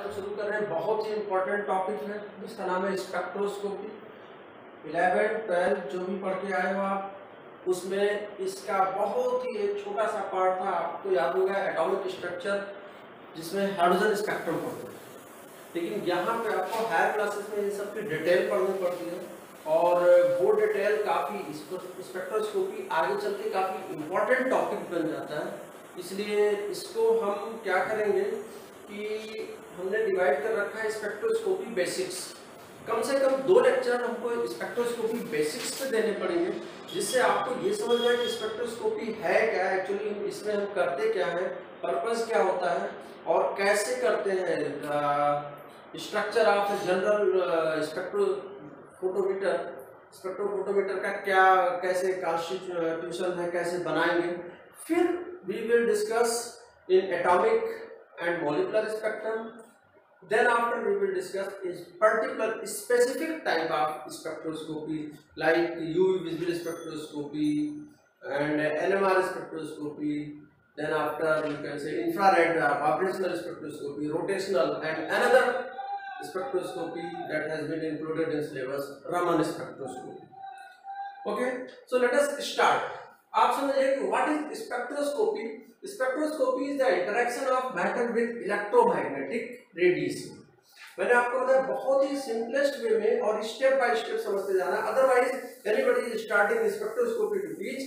हम शुरू कर रहे हैं। बहुत ही इंपॉर्टेंट टॉपिक है, इसका नाम है स्पेक्ट्रोस्कोपी। 11, 12 जो भी पढ़ के आए हो आप, उसमें इसका बहुत ही एक छोटा सा पार्ट था, आपको याद होगा एटॉमिक स्ट्रक्चर, जिसमें हाइड्रोजन स्पेक्ट्रम पढ़ते हैं। लेकिन यहाँ पे आपको हायर क्लासेस में इन सब की डिटेल पढ़नी पड़ती है, और वो डिटेल काफ़ी स्पेक्ट्रोस्कोपी आगे चल के काफ़ी इम्पोर्टेंट टॉपिक बन जाता है। इसलिए इसको हम क्या करेंगे कि हमने डिवाइड कर रखा है स्पेक्ट्रोस्कोपी बेसिक्स। कम से कम 2 लेक्चर हमको स्पेक्ट्रोस्कोपी बेसिक्स पे देने पड़ेंगे, जिससे आपको ये समझ में आए कि स्पेक्ट्रोस्कोपी है क्या, एक्चुअली इसमें हम करते क्या है, पर्पस क्या होता है और कैसे करते हैं। स्ट्रक्चर ऑफ जनरल स्पेक्ट्रोफोटोमीटर का क्या, कैसे कॉन्स्टिट्यूशन है, कैसे बनाएंगे। फिर we will discuss in atomic and molecular spectrum. Then after we will discuss is particular specific type of spectroscopy like UV visible spectroscopy and NMR spectroscopy. Then after you can say infrared vibrational spectroscopy, rotational, and another spectroscopy that has been included in syllabus, Raman spectroscopy. Okay, so let us start. आप समझिए कि what is spectroscopy. Spectroscopy is the interaction of matter with electromagnetic radiation. मैंने आपको बताया बहुत ही simplest way में, और step by step समझते जाना। Otherwise anybody is starting spectroscopy to teach,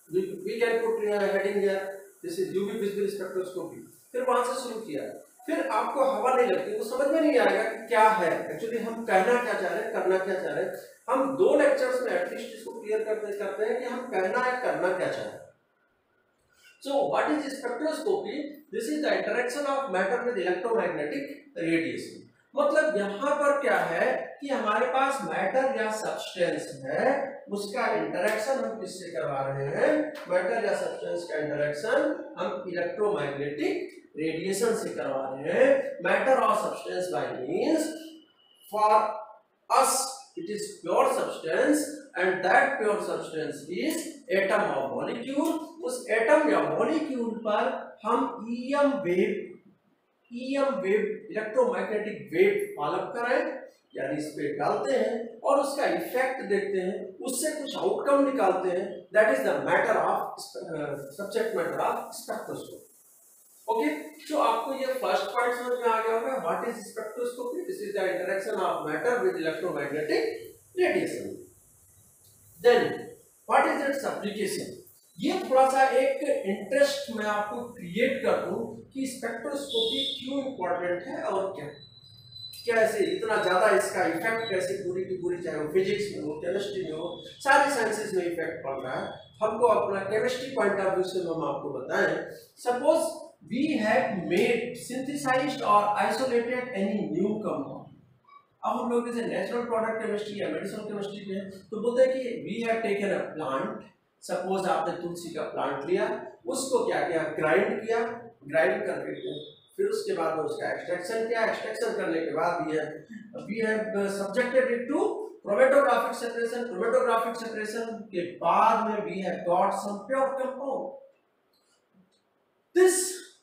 we can put heading here, this is UV visible spectroscopy. फिर वहां से शुरू किया, फिर आपको हवा नहीं लगती, वो समझ में नहीं आएगा कि क्या है एक्चुअली, हम कहना क्या चाह रहे हैं, करना क्या चाह रहे हैं। हम 2 लेक्चर्स में एटलीस्ट इसको क्लियर करते हैं कि हम कहना है, करना क्या चाह रहे हैं। So what is spectroscopy? This is the interaction of matter with electromagnetic radiation. मतलब यहाँ पर क्या है कि हमारे पास मैटर या सब्सटेंस है, उसका इंटरेक्शन हम किससे करवा रहे हैं? मैटर या सब्सटेंस का इंटरेक्शन हम इलेक्ट्रोमैग्नेटिक रेडिएशन से करवा रहे हैं। मैटर और substance by means for us it is pure substance and that pure substance is atom or molecule। उस एटम या मॉलिक्यूल पर हम EM wave electromagnetic wave follow कराएं, यानी इस पे डालते हैं और उसका इफेक्ट देखते हैं, उससे कुछ आउटकम निकालते हैं। That is the matter of subject matter of spectroscopy. Okay, तो आपको ये फर्स्ट पार्ट समझ में आ गया होगा, what is spectroscopy. This is the interaction of matter with electromagnetic radiation. Then what is its application. ये थोड़ा सा एक इंटरेस्ट मैं आपको क्रिएट कर दूं कि स्पेक्ट्रोस्कोपी क्यों इंपॉर्टेंट है और कैसे इतना ज्यादा इसका इफेक्ट कैसे पूरी की पूरी, चाहे वो फिजिक्स में हो, केमिस्ट्री में हो, सारी साइंसेस में इफेक्ट पड़ रहा है। हमको अपना केमिस्ट्री पॉइंट ऑफ व्यू से हम आपको बताएं। Suppose we have made synthesized or isolated any new compound। अब हम लोग जैसे नेचुरल प्रोडक्ट केमिस्ट्री या मेडिसिनल केमिस्ट्री में तो बोलते हैं कि we have taken a plant। Suppose आपने तुलसी का प्लांट लिया, उसको क्या किया, ग्राइंड किया, ग्राइंड करके फिर उसके बाद उसका एक्सट्रैक्शन किया, एक्सट्रैक्शन करने के बाद we have subjected it to chromatographic separation। chromatographic separation के बाद में we have got some pure compound। This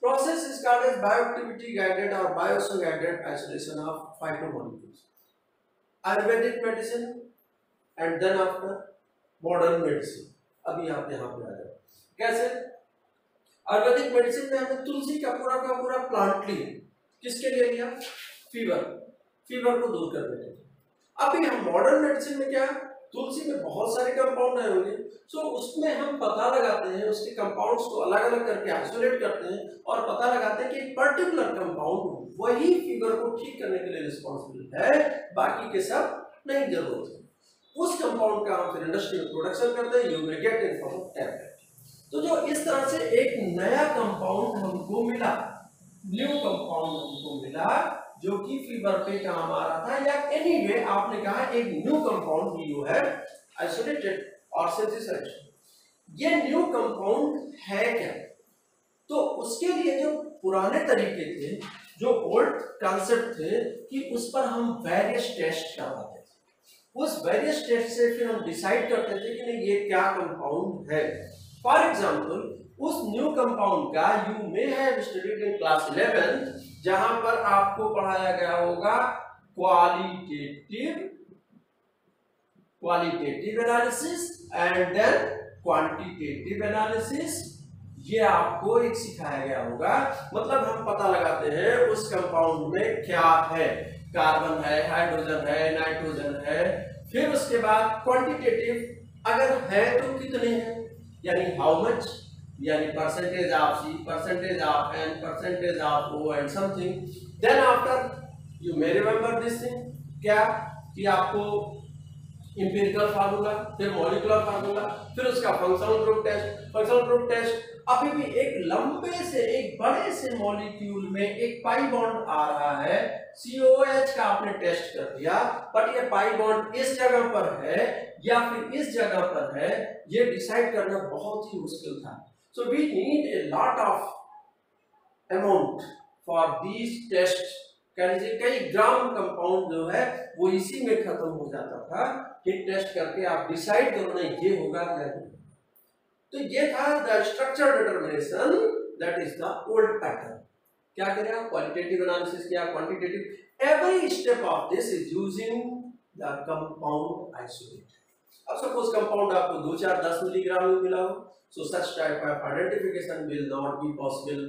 process is called as bioactivity guided or biosyn guided isolation of phytomolecules। Ayurvedic medicine and then after modern medicine। अभी आप यहाँ पे आ जाओ, कैसे? Ayurvedic medicine में हमने तुलसी का पूरा प्लांट लिया, किसके लिए लिया? फीवर को दूर करने के लिए। अभी हम मॉडर्न मेडिसिन में क्या, तुलसी में बहुत सारे कंपाउंड आए होंगे, सो उसमें हम पता लगाते हैं, उसके कंपाउंड्स को अलग अलग करके आइसोलेट करते हैं और पता लगाते हैं कि एक पर्टिकुलर कंपाउंड वही फीवर को ठीक करने के लिए रिस्पॉन्सिबल है, बाकी के सब नहीं जरूरत है। उस कंपाउंड का हम फिर इंडस्ट्री में प्रोडक्शन करते हैं, you will get in form of tablet. तो जो इस तरह से एक नया कंपाउंड हमको मिला, न्यू कंपाउंड हमको मिला जो कि फीवर पे काम आ रहा था, या एनीवे आपने कहा एक न्यू कंपाउंड यू है आइसोलेटेड और सिंथेसाइज्ड। ये न्यू कंपाउंड है क्या? तो उसके लिए जो पुराने तरीके थे, जो ओल्ड कॉन्सेप्ट थे, कि उस पर हम वेरियस टेस्ट करवाते थे। उस वेरियस टेस्ट से फिर हम डिसाइड करते थे कि नहीं ये क्या कंपाउंड है। फॉर एग्जाम्पल उस न्यू कंपाउंड का you may have studied in class 11 जहां पर आपको पढ़ाया गया होगा qualitative analysis and then quantitative analysis, ये आपको एक सिखाया गया होगा। मतलब हम पता लगाते हैं उस कंपाउंड में क्या है, कार्बन है, हाइड्रोजन है, नाइट्रोजन है। फिर उसके बाद क्वांटिटेटिव, अगर है तो कितने हैं, यानी हाउ मच, यानी percentage of C, percentage of N, percentage of O and something. Then after you may remember this thing, क्या कि आपको इंपिरिकल फार्मूला, फिर मॉलिक्यूलर फार्मूला, फिर उसका functional group test. Functional group test अभी भी एक लंबे से, एक बड़े से मॉलिक्यूल में एक पाई बॉन्ड आ रहा है, COOH का आपने टेस्ट कर दिया, बट ये पाई बॉन्ड इस जगह पर है या फिर इस जगह पर है, ये डिसाइड करना बहुत ही मुश्किल था। So we need a lot of amount for these test. कह लीजिए कई ग्राम कंपाउंड जो है वो इसी में खत्म हो जाता था कि टेस्ट करके आप डिसाइड करो नहीं ये होगा या नहीं। तो ये था the structure determination, that is the old pattern. क्या करें आप, क्वालिटेटिव एनालिसिस किया, quantitative, every step of this is using the compound isolate. अब सपोज कंपाउंड आपको 2, 4, 10 मिलीग्राम में मिला हो, so such type of identification will not be possible.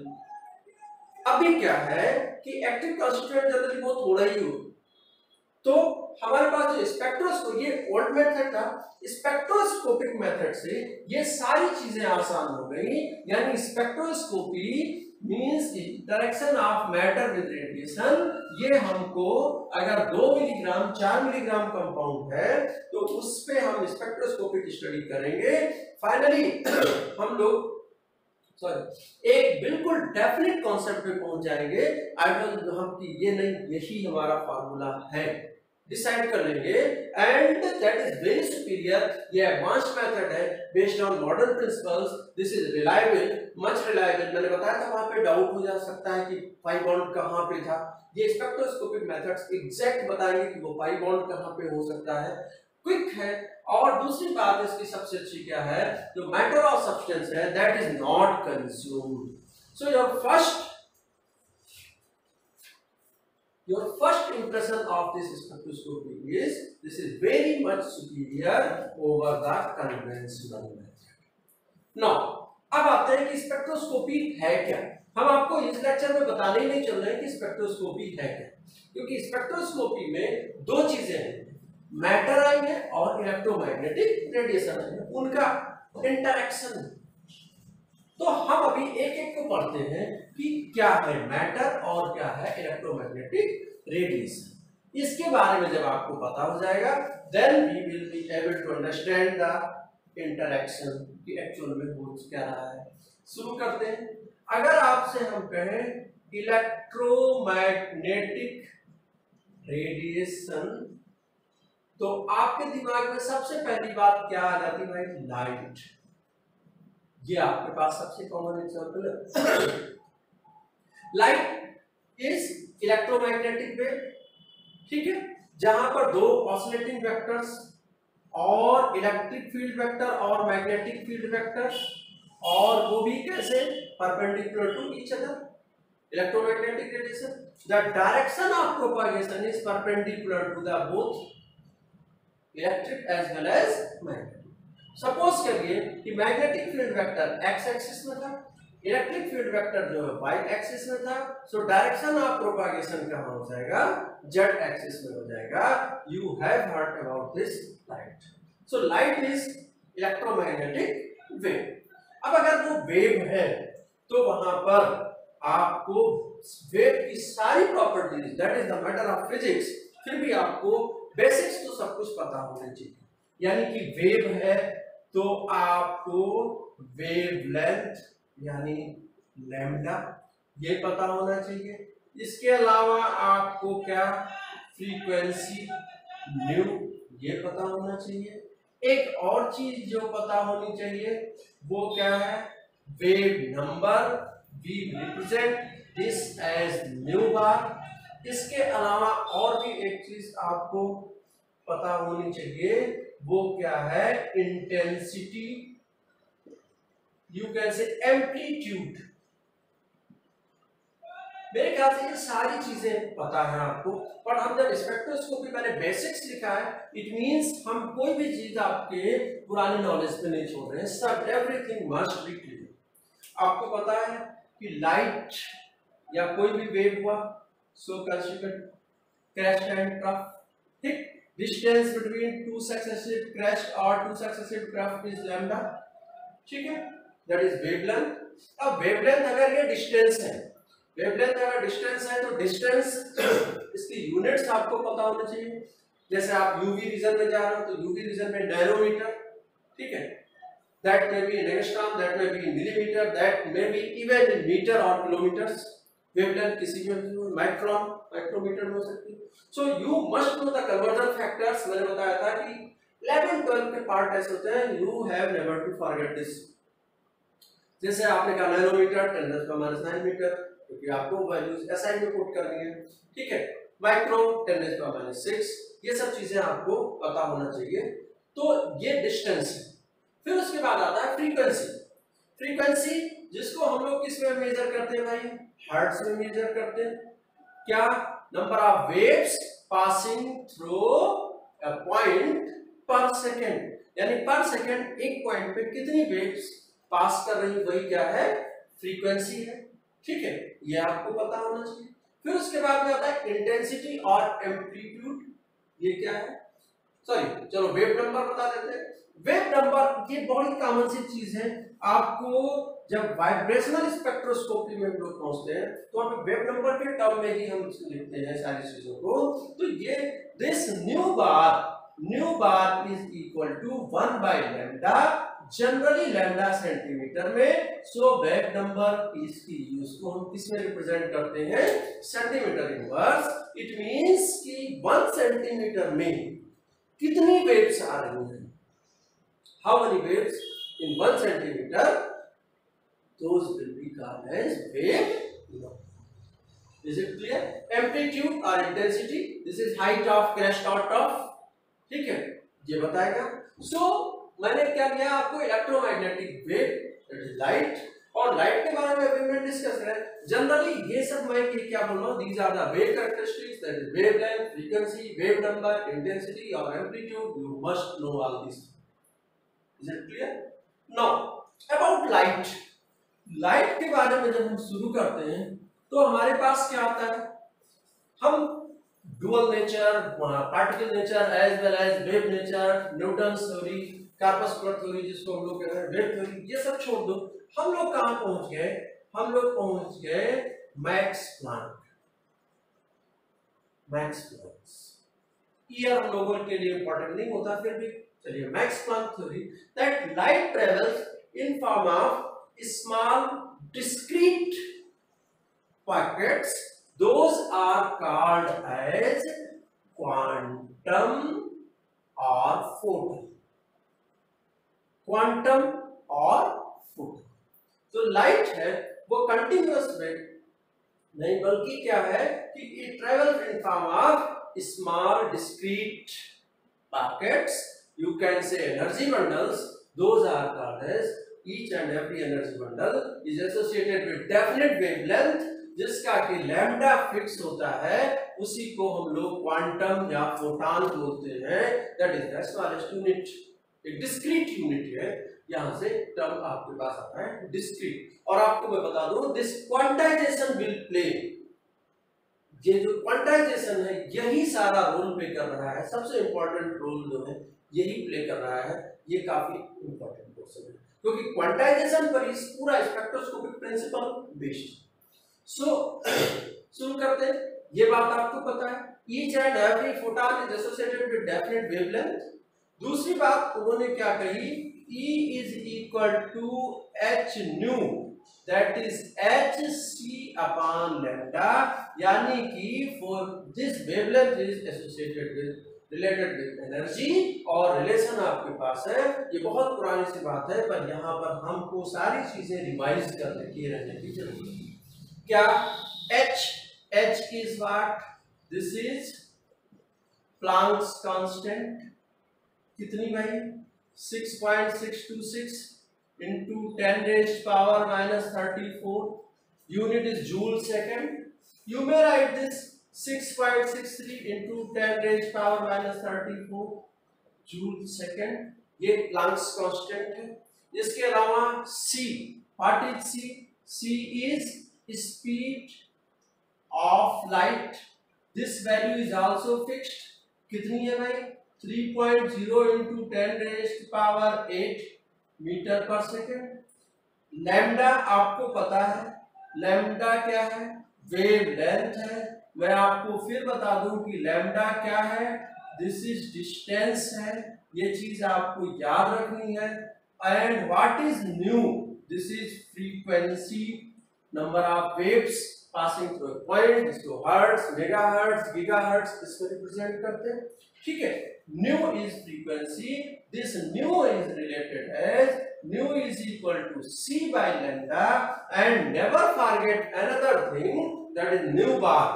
अभी क्या है कि एक्टिव कॉन्स्टिट्यूएंट जनरली वो थोड़ा ही हो, तो हमारे पास जो स्पेक्ट्रोस्कोपी, ये ओल्ड मेथड था, स्पेक्ट्रोस्कोपिक मेथड से ये सारी चीजें आसान हो गई। यानी spectroscopy means interaction of matter with radiation. ये हमको अगर 2 मिलीग्राम 4 मिलीग्राम कंपाउंड है तो उस पे हम स्पेक्ट्रोस्कोपिक स्टडी करेंगे। फाइनली हम लोग एक बिल्कुल डेफिनेट कॉन्सेप्ट पे पहुंच जाएंगे। आइडियल हम कि ये नहीं, यही हमारा फार्मूला है, डिसाइड कर लेंगे, and that is very superior. ये एडवांस्ड मेथड है based on modern principles. This is reliable, much reliable. मैंने बताया था वहां पे डाउट हो जा सकता है कि पाई बॉन्ड कहां पे था। ये स्पेक्ट्रोस्कोपिक मेथड्स एग्जैक्ट बताएंगे कि वो पाई बॉन्ड कहां पे हो सकता है, क्विक है। और दूसरी बात इसकी सबसे अच्छी क्या है, जो मैटर ऑफ सब्सटेंस है that is not consumed. So your first impression of this spectroscopy is this is very much superior over the conventional method. Now अब आते हैं कि स्पेक्ट्रोस्कोपी है क्या। हम आपको इस लेक्चर में बताने ही नहीं चल रहे हैं कि स्पेक्ट्रोस्कोपी है क्या, क्योंकि स्पेक्ट्रोस्कोपी में 2 चीजें हैं, मैटर आएंगे और इलेक्ट्रोमैग्नेटिक रेडिएशन आएंगे, उनका इंटरेक्शन। तो हम अभी एक एक को पढ़ते हैं कि क्या है मैटर और क्या है इलेक्ट्रोमैग्नेटिक रेडिएशन। इसके बारे में जब आपको पता हो जाएगा then we will be able to understand the interaction कि एक्चुअल में हो क्या रहा है। शुरू करते हैं। अगर आपसे हम कहें इलेक्ट्रोमैग्नेटिक रेडिएशन, तो आपके दिमाग में सबसे पहली बात क्या आ जाती है भाई, लाइट। ये आपके पास सबसे कॉमन एग्जांपल है। लाइट इज इलेक्ट्रोमैग्नेटिक वेव, ठीक है, जहां पर 2 ऑसिलेटिंग वेक्टर्स और इलेक्ट्रिक फील्ड वेक्टर और मैग्नेटिक फील्ड वेक्टर, और वो भी कैसे, perpendicular to each other. Electromagnetic radiation, the direction of propagation is perpendicular to the both electric as well as magnetic. Suppose करिए कि magnetic field vector X axis में था, electric field vector जो है वाई एक्सिस में था, so direction of propagation कहां हो जाएगा, जेड एक्सिस में हो जाएगा। You have heard about this light. So light is electromagnetic wave. अब अगर वो वेव है तो वहां पर आपको वेव की सारी properties, that is the matter of physics, फिर भी आपको बेसिक्स तो सब कुछ पता होना चाहिए। यानी कि वेव है तो आपको वेवलेंथ यानी लैम्डा ये पता होना चाहिए। इसके अलावा आपको क्या, फ्रीक्वेंसी न्यू ये पता होना चाहिए। एक और चीज जो पता होनी चाहिए वो क्या है, wave number, we represent this as nu bar. इसके अलावा और भी एक चीज आपको पता होनी चाहिए, वो क्या है, intensity, you can say amplitude. मेरे ख्याल से ये सारी चीजें पता है आपको, पर हम जब स्पेक्ट्रोस्कोपी मैंने बेसिक्स लिखा है, इट मींस हम कोई भी चीज आपके पुरानी नॉलेज पे नहीं छोड़ रहे हैं, सब एवरीथिंग मस्ट बी क्लियर। आपको पता है कि लाइट या कोई भी वेव हुआ, सो कंसीक्वेंट crest and trough, ठीक, distance between two successive crest or two successive trough is lambda, ठीक है, that is wavelength। अब wavelength अगर ये distance है, wavelength अगर distance है तो distance इसकी units आपको पता होना चाहिए। जैसे आप UV रीजन में जा रहे हो तो UV रीजन में नैनोमीटर, ठीक है, that may be in angstrom, that may be in millimeter, that may be even in meter or kilometers। Wavelength किसी में माइक्रोन माइक्रोमीटर में हो सकती है। So you must know the conversion factors. मैंने बताया था कि 11 12 के पार्ट ऐसे होते हैं, you have never to forget this. जैसे आपने कहा नैनोमीटर 10⁻⁹ मीटर, क्योंकि आपको वैल्यूज एसआई में पुट करनी है, ठीक है, माइक्रो 10⁻⁶, ये सब चीजें आपको पता होना चाहिए। तो ये डिस्टेंस है। फिर उसके बाद आता है फ्रीक्वेंसी। फ्रीक्वेंसी जिसको हम लोग किस में मेजर करते हैं भाई, हर्ट्ज में मेजर करते हैं। क्या, number of waves passing through a point पर सेकेंड, यानी पर सेकेंड एक पॉइंट पे कितनी वेव्स पास कर रही, वही क्या है, फ्रीक्वेंसी है, ठीक है, ये आपको पता होना चाहिए। फिर उसके बाद में आता है इंटेंसिटी और एम्पलीट्यूड, ये क्या है, सॉरी चलो वेव नंबर बता देते हैं। वेव नंबर ये बड़ी कॉमन सी चीज है, आपको जब वाइब्रेशनल स्पेक्ट्रोस्कोपी में हम लोग पहुंचते हैं तो वहां पे वेव नंबर के टर्म में ही हम लिखते हैं सारी चीजों को। तो ये this nu bar is equal to 1 by lambda, generally lambda centimetre में। सो वेव नंबर इसकी यूज को हम किस में रिप्रेजेंट करते हैं, सेंटीमीटर इनवर्स। इट मींस कि 1 सेंटीमीटर में कितनी वेव्स आ रही हैं, how many waves in 1 centimetre, those will be called as wave number. Is it clear? Amplitude or intensity, this is height of crest or trough, ठीक है, ये बताएगा। So मैंने क्या किया, आपको इलेक्ट्रोमैग्नेटिक वेव, लाइट, और लाइट के बारे में अभी मैं डिस्कस करें। जनरली ये सब मैं क्या बोल रहा हूँ, these are the wave characteristics, that is wavelength, frequency, wave number, intensity or amplitude, you must know all these. Is it clear? Now about light, light के बारे में जब हम शुरू करते हैं तो हमारे पास क्या आता है, हम dual nature, particle nature as well as wave nature, Newton's theory, corpuscular theory जिसको हम लोग कहते हैं वेव थ्योरी, ये सब छोड़ दो। हम लोग कहां पहुंच गए, हम लोग पहुंच गए Max Planck. Max Planck year हम लोगों के लिए इंपॉर्टेंट नहीं होता, फिर भी चलिए, Max Planck theory that light travels in form of small discrete packets, those are called as quantum or photon, quantum or photon। जो लाइट है वो कंटिन्यूअस वेव नहीं, बल्कि क्या है कि it travels in form of small discrete packets, you can say energy bundles, those are called as each and every energy bundle is associated with definite wavelength, जिसका कि लैम्डा फिक्स होता है, उसी को हम लोग क्वांटम या फोटॉन बोलते हैं। That is the smallest unit, एक डिस्क्रीट यूनिट है, यहां से टर्म आपके पास आता है डिस्क्रीट। और आपको मैं बता दूं, दिस क्वांटाइजेशन विल प्ले, ये जो क्वांटाइजेशन है यही सारा रोल प्ले कर रहा है, सबसे इंपॉर्टेंट रोल जो है यही प्ले कर रहा है। ये काफी इंपॉर्टेंट क्वेश्चन है क्योंकि क्वांटाइजेशन पर इस पूरा स्पेक्ट्रोस्कोपिक प्रिंसिपल बेस्ड। सो शुरू करते हैं, ये बात आपको पता है, each and every photon is associated with definite wavelength. दूसरी बात उन्होंने क्या कही, E is equal to h nu, that is hc upon lambda, यानी कि for this wavelength is associated with related with energy, और रिलेशन आपके पास है, ये बहुत पुरानी सी बात है, पर यहाँ पर हमको सारी चीजें रिवाइज करने की रहने की जरूरत है। क्या h is what, this is Planck's constant, कितनी भाई 6.626 into 10⁻⁻34, unit is joule second, You may write this 6.63 into 10 raised power minus 34 joule second, ये प्लैंक्स कांस्टेंट है। इसके अलावा c, what is c? c is speed of light, this value is also fixed. कितनी है भाई? 3.0 into 10 raised power 8 metre पर second. Lambda आपको पता है, लैम्डा क्या है? वेव लेंथ है। मैं आपको फिर बता दूं कि लैम्डा क्या है? दिस इज डिस्टेंस है, ये चीज आपको याद रखनी है। And what is nu? This is frequency, number of waves passing through a point, इसको हर्ट्ज, मेगाहर्ट्ज, गीगाहर्ट्ज इसमें रिप्रेजेंट करते हैं। ठीक है, nu is frequency, this nu is related as nu is equal to c by lambda, and never forget another thing, that is nu bar.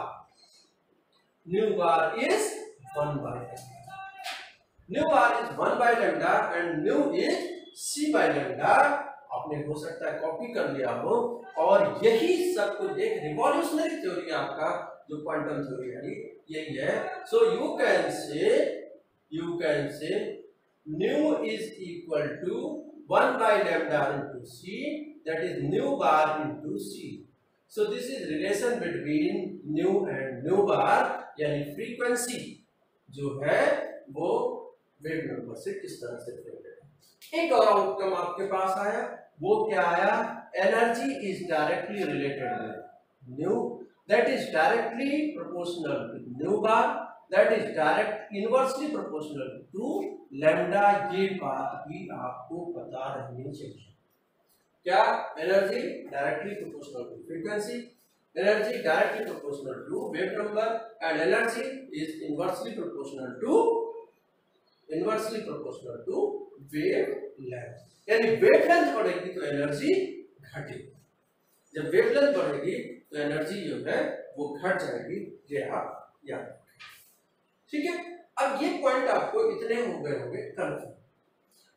Nu bar is 1 by lambda. Nu bar is 1 by lambda and nu is c by lambda. आपने हो सकता है copy कर लिया हो, और यही सब कुछ एक रिवॉल्यूशनरी थ्योरी आपका जो क्वांटम थ्योरी है यही है। So you can say nu is equal to 1 by lambda into c, that is nu bar into c. So this is relation between nu and nu bar, यानी frequency जो है वो wave number से किस तरह से रिलेटेड है। एक और आउटकम आपके पास आया, वो क्या आया? Energy is directly related with nu, that is directly proportional to nu bar, that is direct inversely proportional to lambda। ये बात भी आपको पता रहनी चाहिए। क्या? Energy directly proportional to frequency, energy directly proportional to wave number, and energy is inversely proportional to wave length. यानी wave length बढ़ेगी तो एनर्जी घटेगी, जब वेव लेंथ बढ़ेगी तो एनर्जी जो है वो घट जाएगी। ये आप याद रखें, ठीक है। अब ये पॉइंट आपको इतने हो गए होंगे कंफर्म।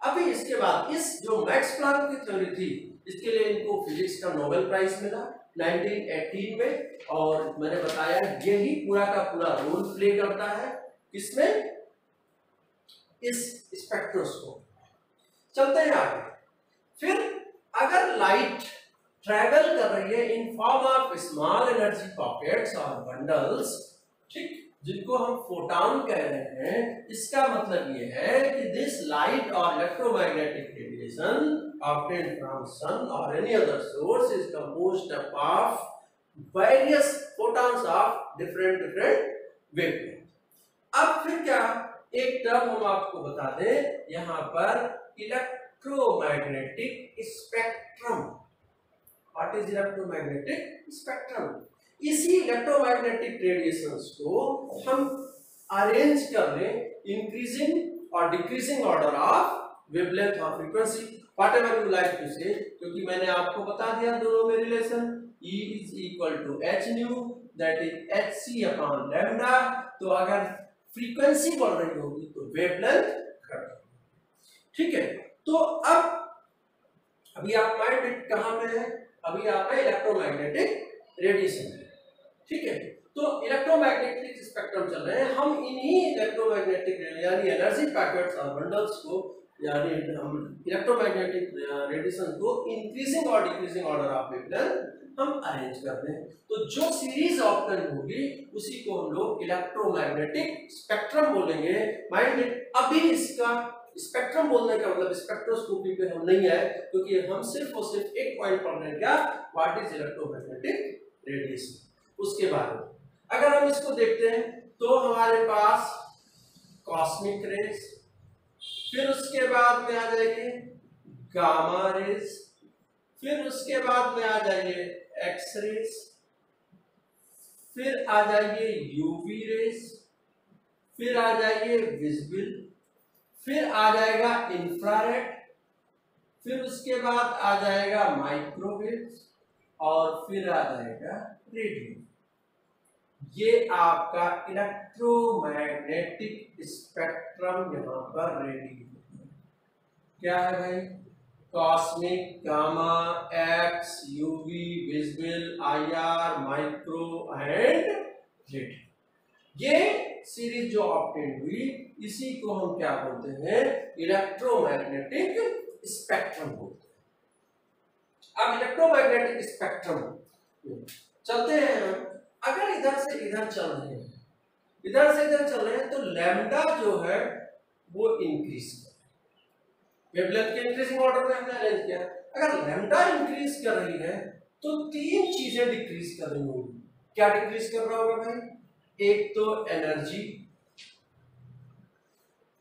अभी इसके बाद इस जो मैक्स प्लैंक की थ्योरी थी, इसके लिए इनको फिजिक्स का नोबेल प्राइज मिला 1918 में, और मैंने बताया यही पूरा का पूरा रोल प्ले करता है इसमें, इस स्पेक्ट्रोस्कोप। चलते हैं आगे। फिर अगर लाइट ट्रैवल कर रही है इन form of small energy pockets और बंडल्स, ठीक, जिनको हम फोटॉन कह रहे हैं, इसका मतलब ये है कि दिस लाइट और electromagnetic radiation obtained from sun or any other source is composed of various photons of different wavelength। अब फिर क्या, एक टर्म हम आपको बता दें यहाँ पर, electromagnetic spectrum. What is electromagnetic spectrum? इसी इलेक्ट्रोमैग्नेटिक रेडिएशंस को हम अरेंज कर लें इंक्रीजिंग और डिक्रीजिंग ऑर्डर ऑफ वेवलेंथ और frequency, whatever you like to say, क्योंकि मैंने आपको बता दिया दोनों में relation, E is equal to h nu, that is hc upon lambda। तो अगर फ्रीक्वेंसी बढ़ रही होगी तो वेवलेंथ घट जाएगी, ठीक है। तो अब अभी आप माइंड कहां पे है? अभी आपका इलेक्ट्रोमैग्नेटिक रेडिएशन है, ठीक है। तो इलेक्ट्रोमैग्नेटिक स्पेक्ट्रम चल रहे हैं, हम इन्हीं इलेक्ट्रोमैग्नेटिक यानी एनर्जी पैकेट्स और बंडल्स को, यानी हम इलेक्ट्रोमैग्नेटिक रेडिएशन को इंक्रीजिंग और डिक्रीजिंग ऑर्डर ऑफ वेवलेंथ हम अरेंज कर दें, तो जो सीरीज ऑप्टेन होगी उसी को हम लोग इलेक्ट्रोमैग्नेटिक स्पेक्ट्रम बोलेंगे। माइंड, अभी इसका स्पेक्ट्रम बोलने का मतलब स्पेक्ट्रोस्कोपी पे हम नहीं आए, क्योंकि हम सिर्फ और सिर्फ एक पॉइंट पढ़ रहे हैं, क्या? What is electromagnetic radiation. उसके बाद अगर हम इसको देखते हैं तो हमारे पास कॉस्मिक रेज, फिर उसके बाद में आ जाएगी गामा रेज, फिर उसके बाद में आ जाइए एक्स रेज, फिर आ जाइए यूवी रेज, फिर आ जाइए विजिबल, फिर आ जाएगा इंफ्रारेड, फिर उसके बाद आ जाएगा माइक्रोवेव, और फिर आ जाएगा रेडियो। ये आपका इलेक्ट्रोमैग्नेटिक स्पेक्ट्रम यहाँ पर रेडी है। क्या है भाई? Cosmic, gamma, x, UV, visible, IR, micro and red. ये सीरीज जो ऑब्टेन हुई इसी को हम क्या बोलते हैं, इलेक्ट्रोमैग्नेटिक स्पेक्ट्रम बोलते हैं। अब इलेक्ट्रोमैग्नेटिक स्पेक्ट्रम चलते हैं हम, अगर इधर से इधर चल रहे हैं, इधर से इधर चल रहे हैं, तो लैम्डा जो है वो इंक्रीज कर, वेवलेंथ के इंक्रीजिंग ऑर्डर में हमने अरेंज किया। अगर लैम्डा इंक्रीज कर रही है तो तीन चीजें डिक्रीज कर रही होंगी। क्या डिक्रीज कर रहा होगा भाई? एक तो एनर्जी,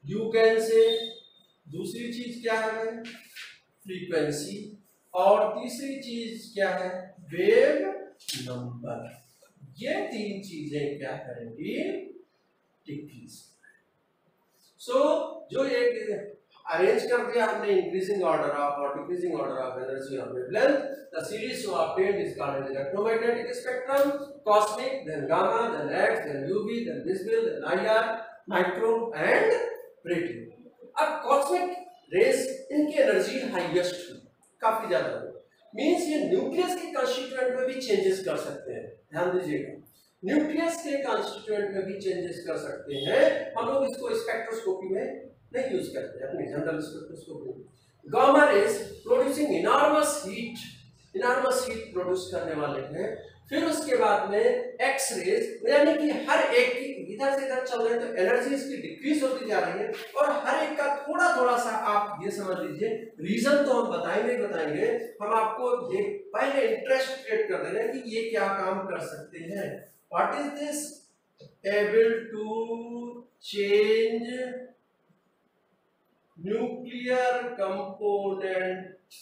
यू कैन से, दूसरी चीज क्या है भाई? फ्रीक्वेंसी, और तीसरी चीज क्या है? Wave number. ये तीन चीजें क्या करेंगी? डिक्रीज। सो जो एक अरेंज कर दिया हमने इंक्रीजिंग ऑर्डर ऑफ और डिक्रीजिंग ऑर्डर ऑफ एनर्जी और wavelength, the series so obtained is called as electromagnetic spectrum, cosmic, then gamma, then X, then UV, then visible, then IR, micro and radio। अब cosmic rays इनकी energy highest हुई, काफी ज्यादा हुई, means ये nucleus के constituent में भी चेंजेस कर सकते हैं। ध्यान दीजिएगा, न्यूक्लियस के कंस्टिट्यूएंट में भी चेंजेस कर सकते हैं। हम लोग इसको स्पेक्ट्रोस्कोपी में नहीं यूज करते, अपनी जनरल स्पेक्ट्रोस्कोपी में। Gamma rays producing enormous heat produce करने वाले हैं। फिर उसके बाद में एक्स रेज, यानी कि हर एक की इधर से इधर चल रहे हैं तो एनर्जी इसकी डिक्रीज होती जा रही है, और हर एक का थोड़ा थोड़ा सा आप ये समझ लीजिए, रीजन तो हम बताएंगे, हम आपको एक पहले इंटरेस्ट क्रिएट कर दे रहे हैं कि ये क्या काम कर सकते हैं। What is this? Able to change nuclear components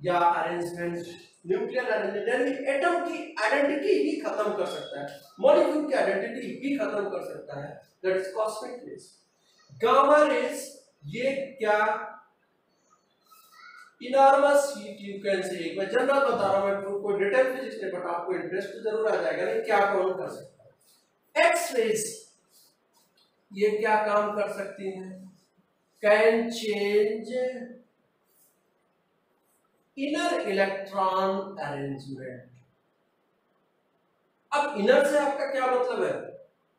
या अरेंजमेंट। न्यूक्लियर अरेंजमेंट यानी एटम की आइडेंटिटी ही खत्म कर सकता है, मॉलिक्यूल की आइडेंटिटी ही खत्म कर सकता है। That is cosmic rays. Gamma rays ये क्या? Enormous heat, you can say, मैं जनरल बता रहा हूं, कोई डिटेल फिजिक्स नहीं, बट आपको इंटरेस्ट तो जरूर आ जाएगा नहीं क्या कौन कर सकता है। एक्स रेज ये क्या काम कर सकती हैं? Can change inner electron arrangement. अब इनर से आपका क्या मतलब है?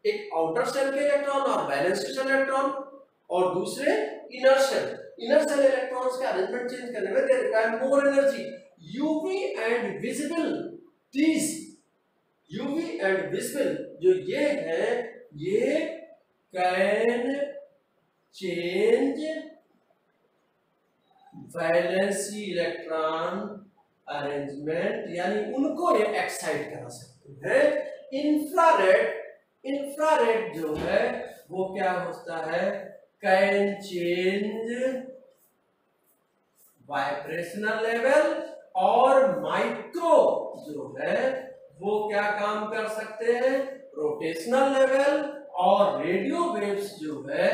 एक आउटर सेल के इलेक्ट्रॉन और बैलेंस्ड सेल इलेक्ट्रॉन, और दूसरे इनर सेल इलेक्ट्रॉन्स के अरेंजमेंट चेंज करने में they require more energy. UV and visible, these UV and visible जो ये है, ये can change valency electron arrangement, यानी उनको ये एक्साइट करा सकते हैं। इंफ्रारेड जो है वो क्या होता है? कैन चेंज वाइब्रेशनल लेवल, और माइक्रो जो है वो क्या काम कर सकते हैं? रोटेशनल लेवल, और रेडियो वेव्स जो है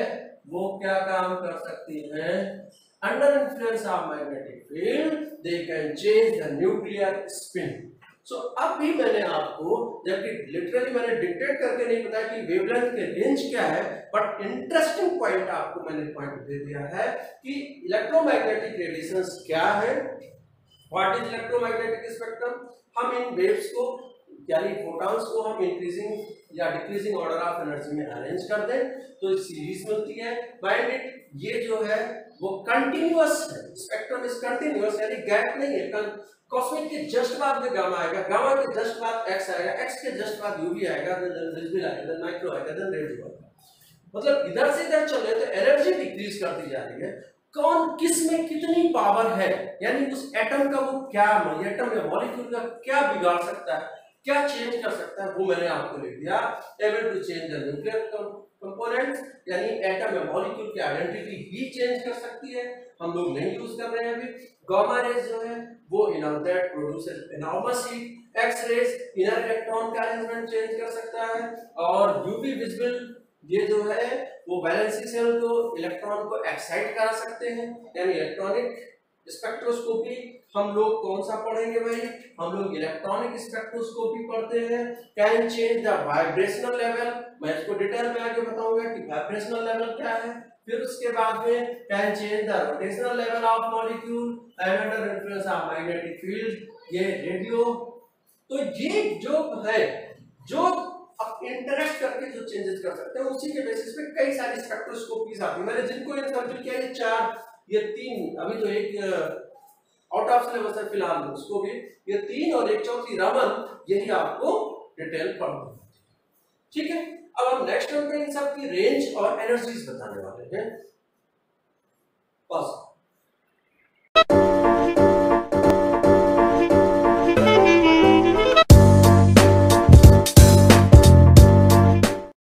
वो क्या काम कर सकती हैं? Under influence of magnetic field, they can change the nuclear spin. So अब भी मैंने आपको, जबकि लिटरली मैंने डिक्टेट करके नहीं बताया कि वेवलेंथ के रेंज क्या है, बट इंटरेस्टिंग पॉइंट आपको मैंने पॉइंट दे दिया है कि इलेक्ट्रोमैग्नेटिक रेडिएशंस क्या है, व्हाट इज इलेक्ट्रोमैग्नेटिक स्पेक्ट्रम। हम इन वेव्स को यानी फोटॉन्स को हम इंक्रीजिंग या डिक्रीजिंग ऑर्डर ऑफ एनर्जी में अरेंज कर दें तो एक सीरीज मिलती है। माइंड इट, ये जो है वो कंटिन्यूअस है, स्पेक्ट्रम इज कंटिन्यूअस, यानी गैप नहीं है। कॉस्मिक के जस्ट बाद में गामा आएगा, गामा के जस्ट बाद एक्स आएगा, एक्स के जस्ट बाद यूवी आएगा, देन विजिबल आएगा, देन माइक्रो आएगा, देन रेडियो आएगा। मतलब इधर से इधर चल रहे तो एनर्जी डिक्रीज करती जा रही है। कौन किस में कितनी पावर है, यानी उस एटम का वो क्या, एटम या मॉलिक्यूल का क्या बिगाड़ सकता है, क्या चेंज कर सकता है, वो मैंने आपको लिख दिया। Able to change the nuclear components, यानी एटम या मॉलिक्यूल की आइडेंटिटी ही चेंज कर सकती है, हम लोग नहीं यूज कर रहे हैं अभी। गामा रेज जो है वो that produces enormous heat. X rays inner electron का अरेंजमेंट चेंज कर सकता है, और यूवी विजिबल ये जो है वो वैलेंसी सेल को इलेक्ट्रॉन को एक्साइट करा सकते हैं, यानी इलेक्ट्रॉनिक स्पेक्ट्रोस्कोपी हम लोग कौन सा पढ़ेंगे भाई, हम लोग इलेक्ट्रॉनिक स्पेक्ट्रोस्कोपी पढ़ते हैं। Can change the vibrational level, मैं इसको डिटेल में आगे बताऊंगा कि वाइब्रेशनल लेवल क्या है। फिर उसके बाद में can change the rotational level of molecule and under influence of magnetic field, ये रेडियो। तो ये जो है जो अब इंटरेक्ट करके जो चेंजेस कर सकते हैं, उसी के बेसिस पे कई सारी स्पेक्ट्रोस्कोपीज आती है। मैंने जिनको इन सर्किल किया ये 4, ये 3, अभी तो एक आउट ऑफ सिलेबस है फिलहाल, उसको भी ये 3 और एक चौथी रमन, यही आपको डिटेल पढ़ना है, ठीक है। अब हम नेक्स्ट टर्म पे इन सब की रेंज और एनर्जीज बताने वाले हैं बस।